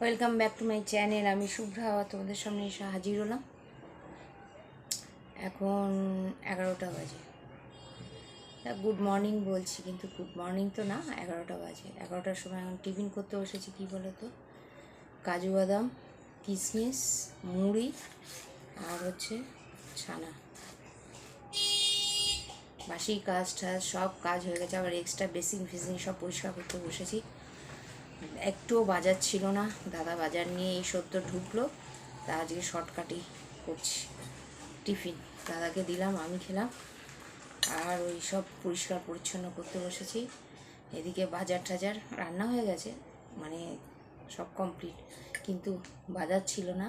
Welcome back to my channel. আমি শুভ্রা, তোমাদের সামনে এসে হাজির হলাম। এখন 11টা বাজে। গুড মর্নিং বলছি, কিন্তু গুড মর্নিং তো না, 11টা বাজে। 11টার সময় এখন টিফিন করতে বসেছি। কী বলো তো, কাজু বাদাম, কিশমিশ, মুড়ি আর হচ্ছে ছানা। বাসি কাজ টাজ সব কাজ হয়ে গেছে। আবার এক্সট্রা বেসিন ফিসিন সব পরিষ্কার করতে বসেছি। একটুও বাজার ছিল না, দাদা বাজার নিয়ে এই সদ্য ঢুকলো, তা আজকে শর্টকাটই করছি। টিফিন দাদাকে দিলাম, আমি খেলাম, আর ওই সব পরিষ্কার পরিচ্ছন্ন করতে বসেছি। এদিকে বাজার টাজার রান্না হয়ে গেছে, মানে সব কমপ্লিট, কিন্তু বাজার ছিল না।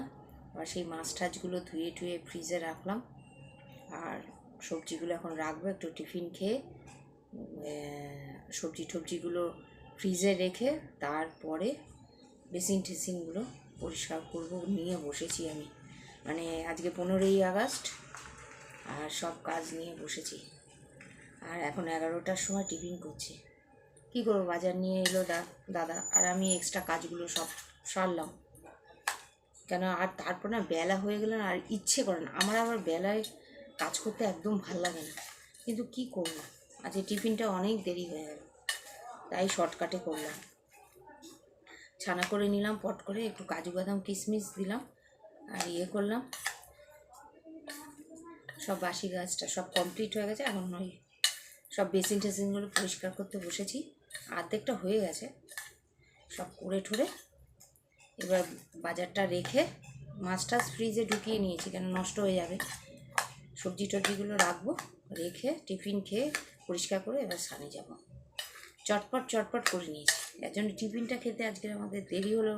আবার সেই মাছ টাছগুলো ধুয়ে টুয়ে ফ্রিজে রাখলাম, আর সবজিগুলো এখন রাখবো। একটু টিফিন খেয়ে সবজি টবজিগুলো ফ্রিজে রেখে তারপরে বেসিন টেসিনগুলো পরিষ্কার করব নিয়ে বসেছি আমি। মানে আজকে 15ই আগস্ট, আর সব কাজ নিয়ে বসেছি। আর এখন 11টার সময় টিফিন করছি। কী করবো, বাজার নিয়ে এলো দাদা, আর আমি এক্সট্রা কাজগুলো সব সারলাম। কেন আর তারপর না বেলা হয়ে গেলে না আর ইচ্ছে করে না। আমার আবার বেলায় কাজ করতে একদম ভাল লাগে না, কিন্তু কি করবো, আজকে টিফিনটা অনেক দেরি হয়ে গেল, তাই শর্টকাটে করলাম। ছানা করে নিলাম পট করে, একটু কাজু বাদাম কিশমিশ দিলাম, আর করলাম। সব বাসি গাছটা সব কমপ্লিট হয়ে গেছে। এখন ওই সব বেসিন টেসিনগুলো পরিষ্কার করতে বসেছি। অর্ধেকটা হয়ে গেছে, সব করে ঠরে এবার বাজারটা রেখে মাছ টাছ ফ্রিজে ঢুকিয়ে নিয়েছি, কেন নষ্ট হয়ে যাবে। সবজি টবজিগুলো রাখবো, রেখে টিফিন খেয়ে পরিষ্কার করে এবার স্নানে যাব। চটপট চটপট করে নিয়েছি, এর জন্য টিফিনটা খেতে আজকে আমাদের দেরি হলো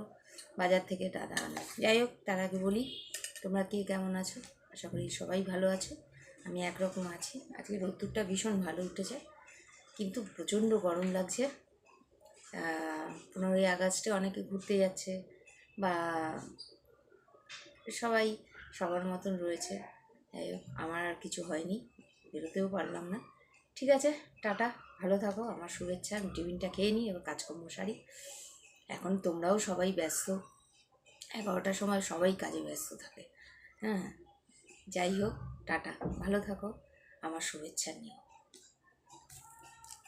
বাজার থেকে দাদা আনে। যাই হোক, তার আগে বলি, তোমরা কে কেমন আছো? আশা করি সবাই ভালো আছো। আমি একরকম আছি। আজকে রোদ্দুরটা ভীষণ ভালো উঠেছে, কিন্তু প্রচণ্ড গরম লাগছে। 15ই আগস্টে অনেকে ঘুরতে যাচ্ছে, বা সবাই সবার মতন রয়েছে। যাই হোক, আমার আর কিছু হয়নি, বেরোতেও পারলাম না। ঠিক আছে, টাটা, ভালো থাকো, আমার শুভেচ্ছা। আমি টিফিনটা খেয়ে নিই, এবার কাজকর্ম সারি। এখন তোমরাও সবাই ব্যস্ত, 11টার সময় সবাই কাজে ব্যস্ত থাকে। হ্যাঁ, যাই হোক, টাটা, ভালো থাকো, আমার শুভেচ্ছা নিও।